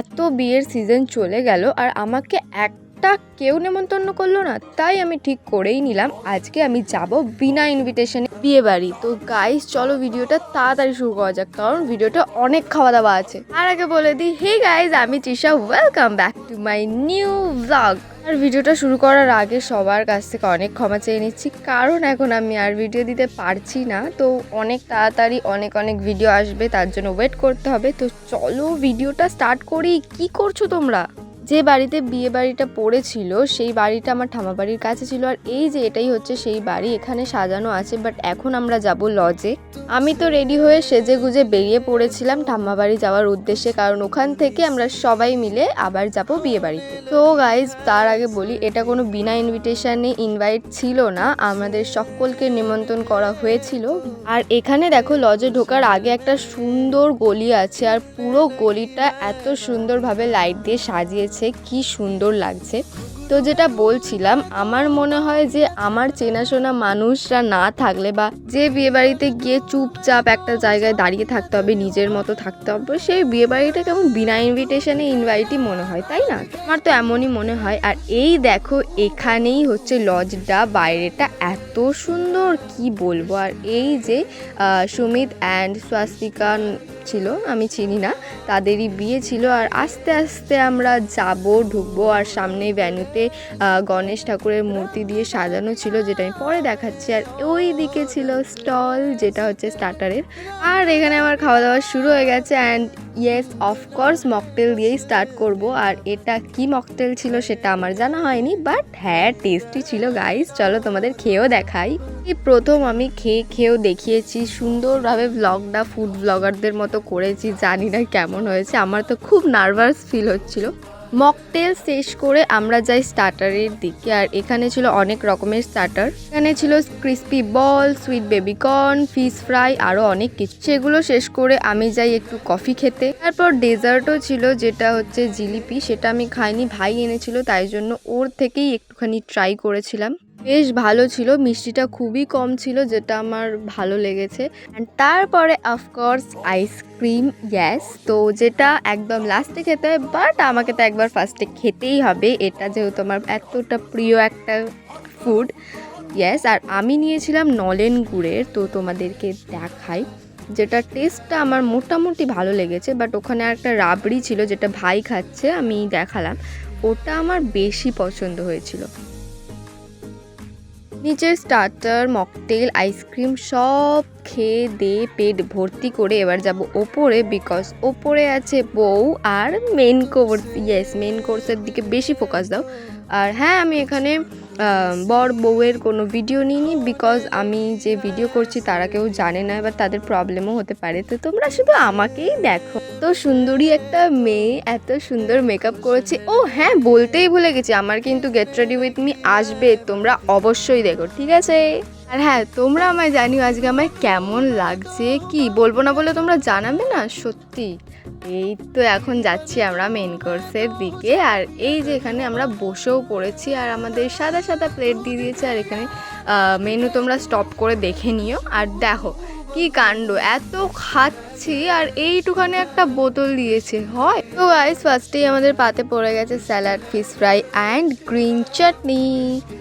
এত বিয়ের সিজন চলে গেল আর আমাকে একটা কেউ নেমন্তন্ন করলো না, তাই আমি ঠিক করেই নিলাম আজকে আমি যাব বিনা ইনভিটেশনে বিয়ে বাড়ি। তো গাইস চলো ভিডিওটা তাড়াতাড়ি শুরু করা যাক, কারণ ভিডিওটা অনেক খাওয়া দাওয়া আছে। আর আগে বলে দিই, হে গাইস, আমি Trisha, welcome back to my new blog. আর ভিডিওটা শুরু করার আগে সবার কাছ থেকে অনেক ক্ষমা চেয়ে নিচ্ছি, কারণ এখন আমি আর ভিডিও দিতে পারছি না। তো অনেক তাড়াতাড়ি অনেক ভিডিও আসবে, তার জন্য ওয়েট করতে হবে। তো চলো ভিডিওটা স্টার্ট করি। কি করছো তোমরা? যে বাড়িতে বিয়ে বাড়িটা পড়েছিল সেই বাড়িটা আমার ঠাম্মা বাড়ির কাছে ছিল, আর এই যে এটাই হচ্ছে সেই বাড়ি। এখানে সাজানো আছে, বাট এখন আমরা যাব লজে। আমি তো রেডি হয়ে সেজে গুজে বেরিয়ে পড়েছিলাম ঠাম্মা বাড়ি যাওয়ার উদ্দেশ্যে, কারণ ওখান থেকে আমরা সবাই মিলে আবার যাব বিয়ে বাড়িতে। তো গাইজ তার আগে বলি, এটা কোনো বিনা ইনভিটেশনে ইনভাইট ছিল না, আমাদের সকলকে নিমন্ত্রণ করা হয়েছিল। আর এখানে দেখো, লজে ঢোকার আগে একটা সুন্দর গলি আছে, আর পুরো গলিটা এত সুন্দরভাবে লাইট দিয়ে সাজিয়েছে, কি সুন্দর লাগছে। তো যেটা বলছিলাম, আমার মনে হয় যে আমার চেনাশোনা মানুষরা না থাকলে, বা যে বিয়ে বাড়িতে গিয়ে চুপচাপ একটা জায়গায় দাঁড়িয়ে থাকতে হবে, নিজের মতো থাকতে হবে, সেই বিয়ে বাড়িটা কেমন বিনা ইনভিটেশনে ইনভাইটই মনে হয়, তাই না? আমার তো এমনই মনে হয়। আর এই দেখো, এখানেই হচ্ছে লজটা, বাইরেটা এত সুন্দর কি বলবো। আর এই যে সুমিত অ্যান্ড স্বাস্তিকা ছিল, আমি চিনি না, তাদেরই বিয়ে ছিল। আর আস্তে আস্তে আমরা ঢুকবো। আর সামনে ভ্যানুতে গণেশ ঠাকুরের মূর্তি দিয়ে সাজানো ছিল, যেটা আমি পরে দেখাচ্ছি। আর ওই দিকে ছিল স্টল, যেটা হচ্ছে স্টার্টারের। আর এখানে আমার খাওয়া দাওয়া শুরু হয়ে গেছে। অ্যান্ড ইয়েস, অফকোর্স মকটেল দিয়েই স্টার্ট করব। আর এটা কি মকটেল ছিল সেটা আমার জানা হয়নি, বাট হ্যাঁ টেস্টি ছিল গাইস। চলো তোমাদের খেয়েও দেখাই। এই প্রথম আমি খেয়েও দেখিয়েছি সুন্দরভাবে, ব্লগটা ফুড ব্লগারদের মতো করেছি, জানি না কেমন হয়েছে, আমার তো খুব নার্ভাস ফিল হচ্ছিল। মকটেল শেষ করে আমরা যাই স্টার্টারের দিকে। আর এখানে ছিল অনেক রকমের স্টার্টার, এখানে ছিল crispy ball, sweet baby corn, fish fry, আরও অনেক কিছু। সেগুলো শেষ করে আমি যাই একটু কফি খেতে। তারপর ডেজার্টও ছিল, যেটা হচ্ছে জিলিপি, সেটা আমি খাইনি, ভাই এনেছিল, তাই জন্য ওর থেকেই একটুখানি ট্রাই করেছিলাম। বেশ ভালো ছিল, মিষ্টিটা খুবই কম ছিল, যেটা আমার ভালো লেগেছে। অ্যান্ড তারপরে অফকোর্স আইসক্রিম, ইয়েস, তো যেটা একদম লাস্টে খেতে হয়, বাট আমাকে তো একবার ফার্স্টে খেতেই হবে, এটা যেহেতু আমার এতটা প্রিয় একটা ফুড। ইয়েস, আর আমি নিয়েছিলাম নলেন গুড়ের, তো তোমাদেরকে দেখাই, যেটা টেস্টটা আমার মোটামুটি ভালো লেগেছে। বাট ওখানে একটা রাবড়ি ছিল, যেটা ভাই খাচ্ছে, আমি দেখালাম, ওটা আমার বেশি পছন্দ হয়েছিল। নিচের স্টার্টার, মকটেল, আইসক্রিম সব খেয়ে দিয়ে পেট ভর্তি করে এবার যাব ওপরে, বিকজ ওপরে আছে বউ আর মেন কোর্স। ইয়েস, মেন কোর্সের দিকে বেশি ফোকাস দাও। আর হ্যাঁ, আমি এখানে বর বউয়ের কোনো ভিডিও নিইনি, বিকজ আমি যে ভিডিও করছি তারা কেউ জানে না, এবার তাদের প্রবলেমও হতে পারে। তো তোমরা শুধু আমাকেই দেখো। তো সুন্দরী একটা মেয়ে এত সুন্দর মেকআপ করেছে। ও হ্যাঁ, বলতেই ভুলে গেছি, আমার কিন্তু গেট রেডি উইথ মি আসবে, তোমরা অবশ্যই দেখো, ঠিক আছে? আর হ্যাঁ, তোমরা আমায় জানিও আজকে আমায় কেমন লাগছে, কি বলবো না বলে তোমরা জানাবে না সত্যি। এই তো এখন যাচ্ছি আমরা মেন কোর্সের দিকে। আর এই যে এখানে আমরা বসেও পড়েছি, আর আমাদের সাদা সাদা প্লেট দিয়ে দিয়েছে। আর এখানে মেনু তোমরা স্টপ করে দেখে নিও। আর দেখো কি কাণ্ড, এত খাচ্ছি আর এইটুখানে একটা বোতল দিয়েছে, হয়? তো গাইস ফার্স্টেই আমাদের পাতে পড়ে গেছে salad, fish fry and green chutney.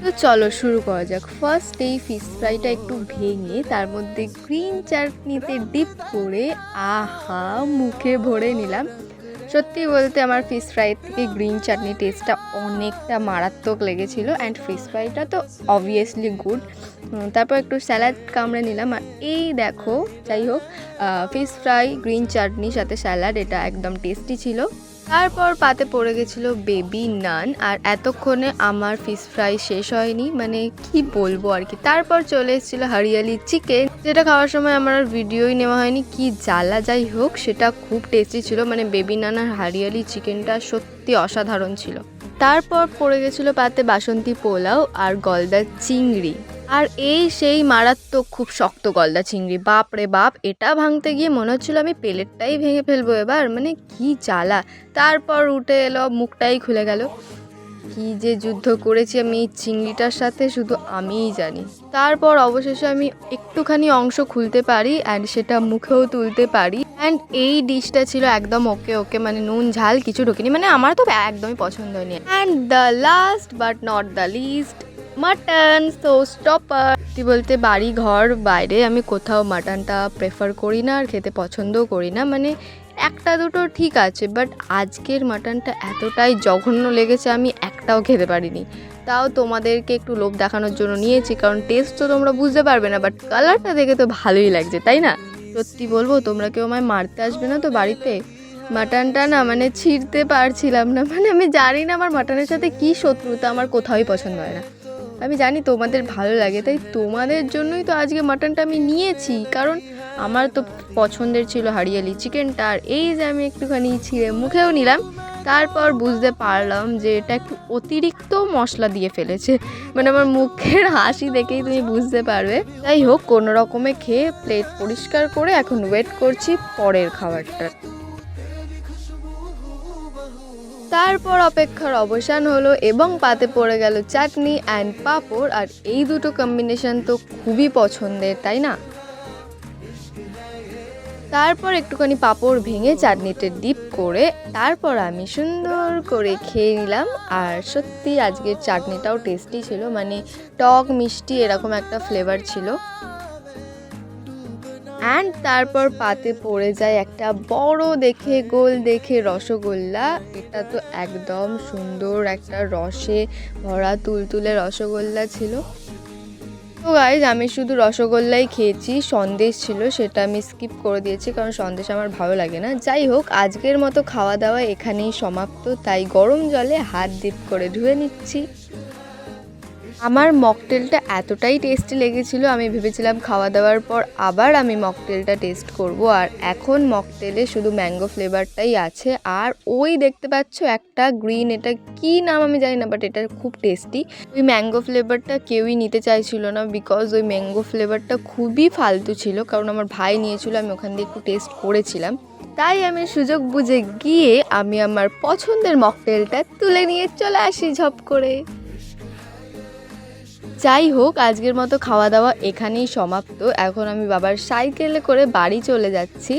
তো চলো শুরু করা যাক। ফার্স্টেই ফিশ ফ্রাইটা একটু ভেঙে তার মধ্যে গ্রিন চাটনিতে ডিপ করে আহা মুখে ভরে নিলাম। সত্যি বলতে আমার ফিশ ফ্রাইয়ের থেকে গ্রিন চাটনি টেস্টটা অনেকটা মারাত্মক লেগেছিল। অ্যান্ড ফিশ ফ্রাইটা তো অবভিয়াসলি গুড। তারপর একটু স্যালাড কামড়ে নিলাম। আর এই দেখো, যাই হোক, ফিশ ফ্রাই, গ্রিন চাটনির সাথে স্যালাড, এটা একদম টেস্টি ছিল। তারপর পাতে পড়ে গেছিলো বেবি নান। আর এতক্ষণে আমার ফিশ ফ্রাই শেষ হয়নি, মানে কি বলবো আর কি। তারপর চলে এসেছিলো হরিয়ালি চিকেন, যেটা খাওয়ার সময় আমার আর ভিডিওই নেওয়া হয়নি, কি জ্বালা। যাই হোক, সেটা খুব টেস্টি ছিল, মানে বেবি নান আর হরিয়ালি চিকেনটা সত্যি অসাধারণ ছিল। তারপর পড়ে গেছিলো পাতে বাসন্তী পোলাও আর গলদা চিংড়ি। আর এই সেই মারাত্মক খুব শক্ত গলদা চিংড়ি, বাপ রে বাপ, এটা ভাঙতে গিয়ে মনে হচ্ছিল আমি প্লেটটাই ভেঙে ফেলবো এবার, মানে কি জ্বালা। তারপর উঠে এলো, মুখটাই খুলে গেল। কি যে যুদ্ধ করেছি আমি এই চিংড়িটার সাথে শুধু আমিই জানি। তারপর অবশেষে আমি একটুখানি অংশ খুলতে পারি অ্যান্ড সেটা মুখেও তুলতে পারি। অ্যান্ড এই ডিশটা ছিল একদম ওকে ওকে, মানে নুন ঝাল কিছু ঢোকেনি, মানে আমার তো একদমই পছন্দ হয়নি। And the last but not the least, mutton show stopper. বলতে বাড়ি ঘর বাইরে আমি কোথাও মাটনটা প্রেফার করি না আর খেতে পছন্দও করি না, মানে একটা দুটো ঠিক আছে, বাট আজকের মাটনটা এতটাই জঘন্য লেগেছে আমি একটাও খেতে পারিনি। তাও তোমাদেরকে একটু লোভ দেখানোর জন্য নিয়েছি, কারণ টেস্ট তো তোমরা বুঝতে পারবে না, বাট কালারটা দেখে তো ভালোই লাগছে, তাই না? সত্যি বলবো, তোমরা কেউ আমায় মারতে আসবে না তো বাড়িতে? মাটনটা না মানে ছিঁড়তে পারছিলাম না, মানে আমি জানি না আমার মাটনের সাথে কী শত্রুতা, আমার কোথাওই পছন্দ হয় না। আমি জানি তোমাদের ভালো লাগে, তাই তোমাদের জন্যই তো আজকে মাটনটা আমি নিয়েছি, কারণ আমার তো পছন্দের ছিল হারিয়ালি চিকেনটা। আর এই যে আমি একটুখানি ছিঁড়ে মুখেও নিলাম, তারপর বুঝতে পারলাম যে এটা একটু অতিরিক্ত মশলা দিয়ে ফেলেছে, মানে আমার মুখের হাসি দেখেই তুমি বুঝতে পারবে। যাই হোক, কোনো রকমে খেয়ে প্লেট পরিষ্কার করে এখন ওয়েট করছি পরের খাবারটা। তারপর অপেক্ষার অবসান হলো এবং পাতে পড়ে গেল চাটনি অ্যান্ড পাঁপড়। আর এই দুটো কম্বিনেশন তো খুবই পছন্দের, তাই না? তারপর একটুখানি পাঁপড় ভেঙে চাটনিতে ডিপ করে তারপর আমি সুন্দর করে খেয়ে নিলাম। আর সত্যি আজকের চাটনিটাও টেস্টি ছিল, মানে টক মিষ্টি এরকম একটা ফ্লেভার ছিল। অ্যান্ড তারপর পাতে পড়ে যায় একটা বড় দেখে গোল দেখে রসগোল্লা। এটা তো একদম সুন্দর একটা রসে ভরা তুলতুলে রসগোল্লা ছিল। তো গাইজ, আমি শুধু রসগোল্লাই খেয়েছি, সন্দেশ ছিল সেটা আমি স্কিপ করে দিয়েছি, কারণ সন্দেশ আমার ভালো লাগে না। যাই হোক, আজকের মতো খাওয়া দাওয়া এখানেই সমাপ্ত, তাই গরম জলে হাত ডিপ করে ধুয়ে নিচ্ছি। আমার মকটেলটা এতটাই টেস্টি লেগেছিলো, আমি ভেবেছিলাম খাওয়া দাওয়ার পর আবার আমি মকটেলটা টেস্ট করব। আর এখন মকটেলে শুধু ম্যাঙ্গো ফ্লেভারটাই আছে। আর ওই দেখতে পাচ্ছ একটা গ্রিন, এটা কি নাম আমি জানি না, বাট এটা খুব টেস্টি। ওই ম্যাঙ্গো ফ্লেভারটা কেউই নিতে চাইছিল না, বিকজ ওই ম্যাঙ্গো ফ্লেভারটা খুবই ফালতু ছিল, কারণ আমার ভাই নিয়েছিল, আমি ওখান দিয়ে একটু টেস্ট করেছিলাম। তাই আমি সুযোগ বুঝে গিয়ে আমি আমার পছন্দের মকটেলটা তুলে নিয়ে চলে আসি ঝপ করে। যাই হোক, আজকের মতো খাওয়া দাওয়া এখানেই সমাপ্ত। এখন আমি বাবার সাইকেলে করে বাড়ি চলে যাচ্ছি।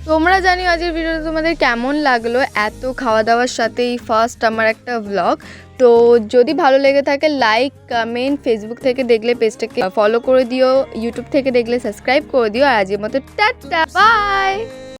তোমরা জানিও আজকের ভিডিওটা তোমাদের কেমন লাগলো, এত খাওয়া দাওয়ার সাথে এই ফার্স্ট আমার একটা ভ্লগ। তো যদি ভালো লেগে থাকে লাইক কমেন্ট, ফেসবুক থেকে দেখলে পেজটাকে ফলো করে দিও, ইউটিউব থেকে দেখলে সাবস্ক্রাইব করে দিও। আর আজকের মতো টাটা, বাই।